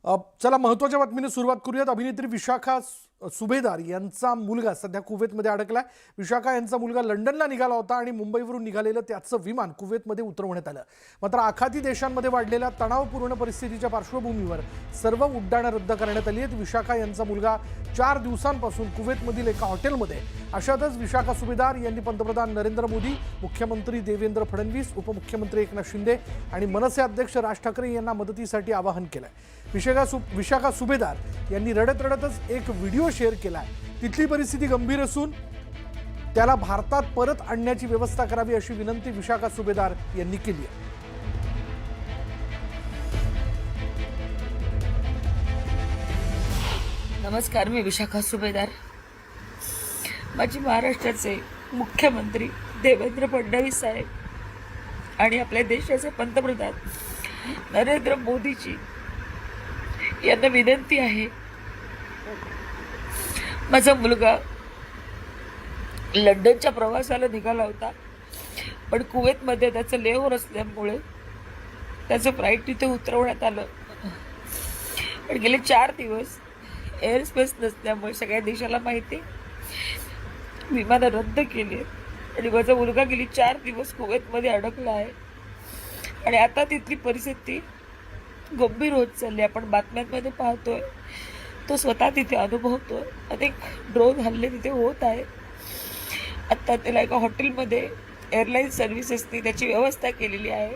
चला महत्त्वाच्या बातमीने सुरुवात करूयात. अभिनेत्री विशाखा सुभेदार यांचा मुलगा सध्या कुवेतमध्ये अडकलाय. विशाखा यांचा मुलगा लंडनला निघाला होता आणि मुंबईवरून निघालेलं त्याचं विमान कुवेतमध्ये उतरवण्यात आलं. मात्र आखाती देशांमध्ये वाढलेल्या तणावपूर्ण परिस्थितीच्या पार्श्वभूमीवर सर्व उड्डाणं रद्द करण्यात आली आहेत. विशाखा यांचा मुलगा 4 दिवसांपासून कुवेतमधील एका हॉटेलमध्ये. अशातच विशाखा सुभेदार यांनी पंतप्रधान नरेंद्र मोदी, मुख्यमंत्री देवेंद्र फडणवीस, उपमुख्यमंत्री एकनाथ शिंदे आणि मनसे अध्यक्ष राज ठाकरे यांना मदतीसाठी आवाहन केलंय. विशाखा सुभेदार यांनी रडत रडतच एक व्हिडिओ शेअर केलाय. तिथली परिस्थिती गंभीर असून त्याला भारतात परत आणण्याची व्यवस्था करावी अशी विनंती विशाखा सुभेदार यांनी केली आहे. नमस्कार, मी विशाखा सुभेदार. माझी महाराष्ट्राचे मुख्यमंत्री देवेंद्र फडणवीस साहेब आणि आपल्या देशाचे पंतप्रधान नरेंद्र मोदीजी यांना विनंती आहे. माझा मुलगा लंडनच्या प्रवासाला निघाला होता, पण कुवेतमध्ये त्याचं लेओव्हर असल्यामुळे त्याचं फ्लाईट तिथे उतरवण्यात आलं. पण गेले 4 दिवस एअर स्पेस नसल्यामुळे सगळ्या देशाला माहिती विमानं रद्द केली आहेत आणि माझा मुलगा गेली 4 दिवस कुवेतमध्ये अडकला आहे. आणि आता तिथली परिस्थिती गंभीर होत चालली. आपण बातम्यांमध्ये पाहतोय, तो स्वतः तिथे अनुभवतोय. अनेक ड्रोन हल्ले तिथे होत आहेत. आत्ता त्याला एका हॉटेलमध्ये एअरलाईन सर्व्हिसेसनी त्याची व्यवस्था केलेली आहे.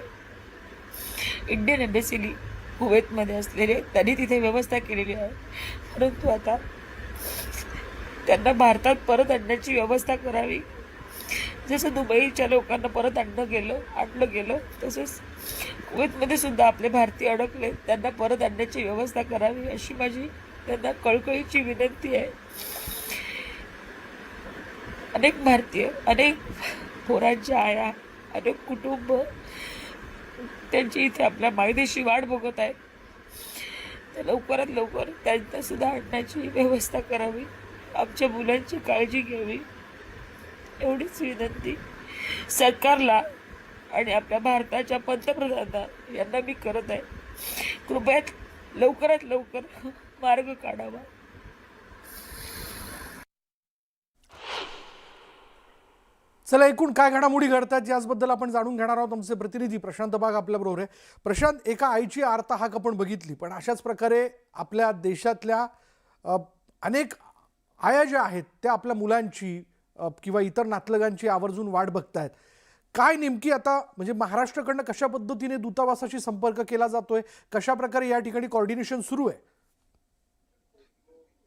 इंडियन एम्बेसीनी कुवेतमध्ये असलेले त्यांनी तिथे व्यवस्था केलेली आहे. परंतु आता त्यांना भारतात परत आणण्याची व्यवस्था करावी. जसं दुबईच्या लोकांना परत आणलं गेलं तसंच कुवेतमध्ये सुद्धा आपले भारतीय अडकले, त्यांना परत आणण्याची व्यवस्था करावी अशी माझी त्यांना कळकळीची विनंती आहे. अनेक भारतीय, अनेक पोरांच्या आया, अनेक कुटुंब त्यांची इथे आपल्या मायदेशी वाट बघत आहेत. तर लवकरात लवकर त्यांना सुद्धा आणण्याची व्यवस्था करावी. आमच्या मुलांची काळजी घ्यावी एवढीच विनंती सरकारला आणि आपल्या भारताच्या पंतप्रधानांना यांना मी करत आहे. कृपया लवकरात लवकर मार्ग काढावा. चला, एकूण काय घडामोडी घडतात याचबद्दल आपण जाणून घेणार आहोत. आमचे प्रतिनिधी प्रशांत बाग आपल्याबरोबर आहे. प्रशांत, एका आईची आर्तहाक आपण बघितली, पण अशाच प्रकारे आपल्या देशातल्या अनेक आया ज्या आहेत त्या आपल्या मुलांची किंवा इतर नातलगांची आवर्जून वाट बघतायत. काय नेमकी आता म्हणजे महाराष्ट्राकडनं कशा पद्धतीने दूतावासाशी संपर्क केला जातोय, कशा प्रकारे या ठिकाणी कोऑर्डिनेशन सुरू आहे?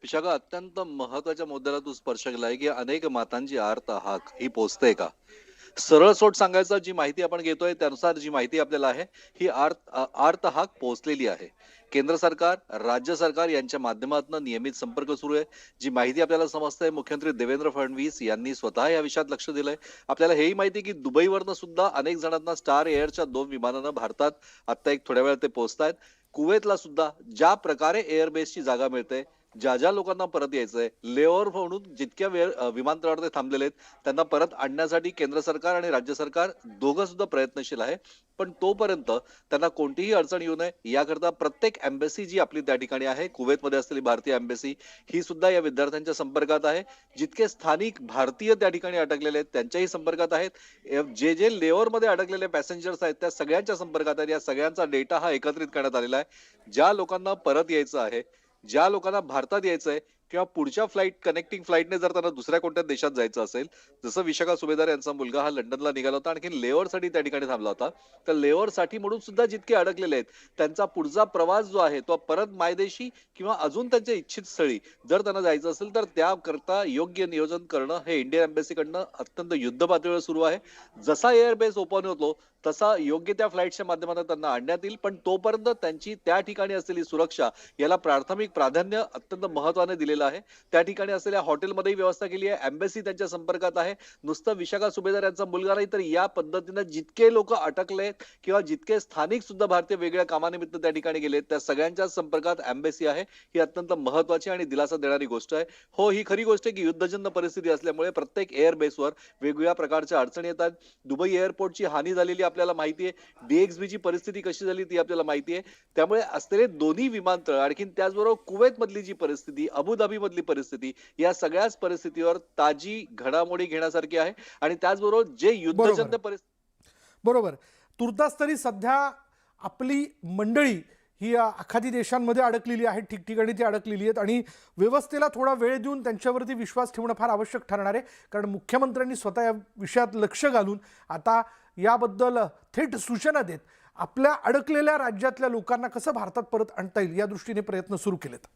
विशाखा, अत्यंत महत्वाच्या मुद्द्याला तू स्पर्श केलाय की अनेक मातांची आर्त हाक ही पोचते का? सरळ सोट सांगायचं, जी माहिती आपण घेतोय त्यानुसार जी माहिती आपल्याला आहे ही आर्त हाक पोहोचलेली आहे. केंद्र सरकार, राज्य सरकार यांच्या माध्यमातून नियमित संपर्क सुरू आहे. जी माहिती आपल्याला समजते, मुख्यमंत्री देवेंद्र फडणवीस यांनी स्वतः या विषयात लक्ष दिलंय. आपल्याला हेही माहिती की दुबईवरनं सुद्धा अनेक जणांना स्टार एअरच्या 2 विमानानं भारतात आता एक थोड्या वेळात ते पोहोचतायत. कुवेतला सुद्धा ज्या प्रकारे एअरबेसची जागा मिळते, ज्या लोकांना परत यायचंय, लेओव्हर म्हणून जितक्या वेळ विमानतळावर ते थांबलेले आहेत त्यांना परत आणण्यासाठी केंद्र सरकार आणि राज्य सरकार दोघं सुद्धा प्रयत्नशील आहे. पण तोपर्यंत त्यांना कोणतीही अडचण येऊ नये याकरता प्रत्येक एम्बेसी जी आपली त्या ठिकाणी आहे, कुवेतमध्ये असलेली भारतीय एम्बेसी ही सुद्धा या विद्यार्थ्यांच्या संपर्कात आहे. जितके स्थानिक भारतीय त्या ठिकाणी अडकलेले आहेत त्यांच्याही संपर्कात आहेत. जे लेओव्हर मध्ये अडकलेले पॅसेंजर्स आहेत त्या सगळ्यांच्या संपर्कात आहेत. या सगळ्यांचा डेटा हा एकत्रित करण्यात आलेला आहे. ज्या लोकांना परत यायचं आहे, ज्या लोकांना भारतात यायचंय किंवा पुढच्या कनेक्टिंग फ्लाईटने जर त्यांना दुसऱ्या कोणत्या देशात जायचं असेल, जसं विशाखा सुभेदार यांचा मुलगा हा लंडनला निघाला होता, आणखी लेओव्हर साठी त्या ठिकाणी थांबला होता, तर लेओव्हर साठी म्हणून सुद्धा जितके अडकलेले आहेत त्यांचा पुढचा प्रवास जो आहे तो परत मायदेशी किंवा अजून त्यांच्या इच्छित स्थळी जर त्यांना जायचं असेल तर त्याकरता योग्य नियोजन करणं हे इंडियन एम्बेसीकडनं अत्यंत युद्ध पातळीवर सुरू आहे. जसा एअरबेस ओपन होतो तसा योग्य त्या फ्लाईटच्या माध्यमातून त्यांना आणण्यात येईल. पण तोपर्यंत त्यांची त्या ठिकाणी असलेली सुरक्षा याला प्राथमिक प्राधान्य अत्यंत महत्वाने दिलेलं केलेलं आहे. त्या ठिकाणी असलेल्या हॉटेलमध्येही व्यवस्था केली आहे. एम्बेसी त्यांच्या संपर्कात आहे. नुसतं विशाखा सुभेदार यांचा मुलगा नाही तर या पद्धतीनं जितके लोक अटकलेत किंवा जितके स्थानिक सुद्धा भारतीय वेगळ्या कामानिमित्त त्या ठिकाणी गेलेत त्या सगळ्यांच्या संपर्कात एम्बेसी आहे. ही अत्यंत महत्वाची आणि दिलासा देणारी गोष्ट आहे. हो, ही खरी गोष्ट आहे की युद्धजन्य परिस्थिती असल्यामुळे प्रत्येक एअरबेसवर वेगवेगळ्या प्रकारच्या अडचणी येतात. दुबई एअरपोर्टची हानी झालेली आपल्याला माहिती आहे. DXBची परिस्थिती कशी झाली ती आपल्याला माहिती आहे. त्यामुळे असलेले दोन्ही विमानतळ आणखीन त्याचबरोबर कुवेत मधली जी परिस्थिती, अबुधाबी मधली परिस्थिती या सगळ्याच परिस्थितीवर ताजी घडामोडी घेण्यासारखी आहे आणि त्याचबरोबर जे युद्धजन्य परिस्थिती बरोबर. तुर्तास तरी सध्या आपली मंडळी ही आखाती देशांमध्ये अडकलेली आहे, ठिकठिकाणी ती अडकलेली आहेत आणि व्यवस्थेला थोडा वेळ देऊन त्यांच्यावरती विश्वास ठेवणं फार आवश्यक ठरणार आहे. कारण मुख्यमंत्र्यांनी स्वतः या विषयात लक्ष घालून आता याबद्दल थेट सूचना देत आपल्या अडकलेल्या राज्यातल्या लोकांना कसं भारतात परत आणता येईल या दृष्टीने प्रयत्न सुरू केलेत.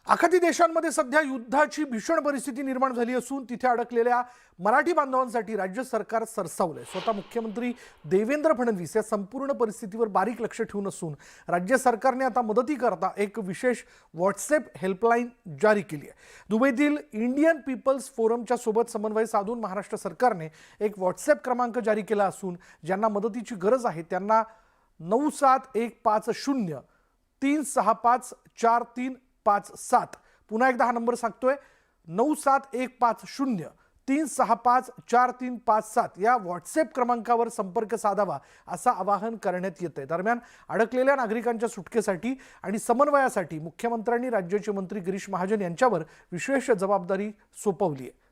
आखाती देशांमध्ये सध्या युद्धाची भीषण परिस्थिती निर्माण झाली असून तिथे अडकलेल्या मराठी बांधवांसाठी राज्य सरकार सरसावलंय. स्वतः मुख्यमंत्री देवेंद्र फडणवीस या संपूर्ण परिस्थितीवर बारीक लक्ष ठेवून असून राज्य सरकारने आता मदतीकरता एक विशेष व्हॉट्सॲप हेल्पलाईन जारी केली आहे. दुबईतील इंडियन पीपल्स फोरमच्या सोबत समन्वय साधून महाराष्ट्र सरकारने एक व्हॉट्सॲप क्रमांक जारी केला असून ज्यांना मदतीची गरज आहे त्यांना 97150 365 4357 पुन्हा एकदा हा नंबर सांगतोय 97150 365 4357 या व्हॉट्सॲप क्रमांकावर संपर्क साधावा असं आवाहन करण्यात येतंय. दरम्यान अडकलेल्या नागरिकांच्या सुटकेसाठी आणि समन्वयासाठी मुख्यमंत्र्यांनी राज्याचे मंत्री गिरीश महाजन यांच्यावर विशेष जबाबदारी सोपवली आहे.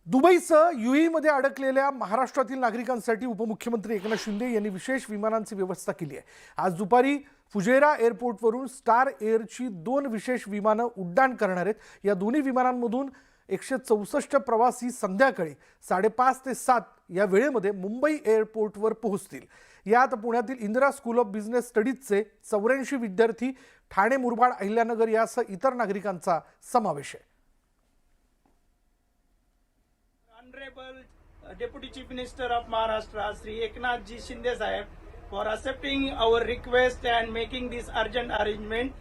दुबईसह UAEमध्ये अडकलेल्या महाराष्ट्रातील नागरिकांसाठी उपमुख्यमंत्री एकनाथ शिंदे यांनी विशेष विमानांची व्यवस्था केली आहे. आज दुपारी फुजेरा एअरपोर्टवरून स्टार एअरची 2 विशेष विमानं उड्डाण करणार आहेत. या दोन्ही विमानांमधून 164 प्रवासी संध्याकाळी 5:30 ते 7 या वेळेमध्ये मुंबई एअरपोर्टवर पोहोचतील. यात पुण्यातील इंदिरा स्कूल ऑफ बिझनेस स्टडीजचे 84 विद्यार्थी, ठाणे, मुरबाड, अहिल्यानगर यासह इतर नागरिकांचा समावेश आहे. Honorable Deputy Chief Minister of Maharashtra, Sri Eknath Ji Shinde Sahib, for accepting our request and making this urgent arrangement.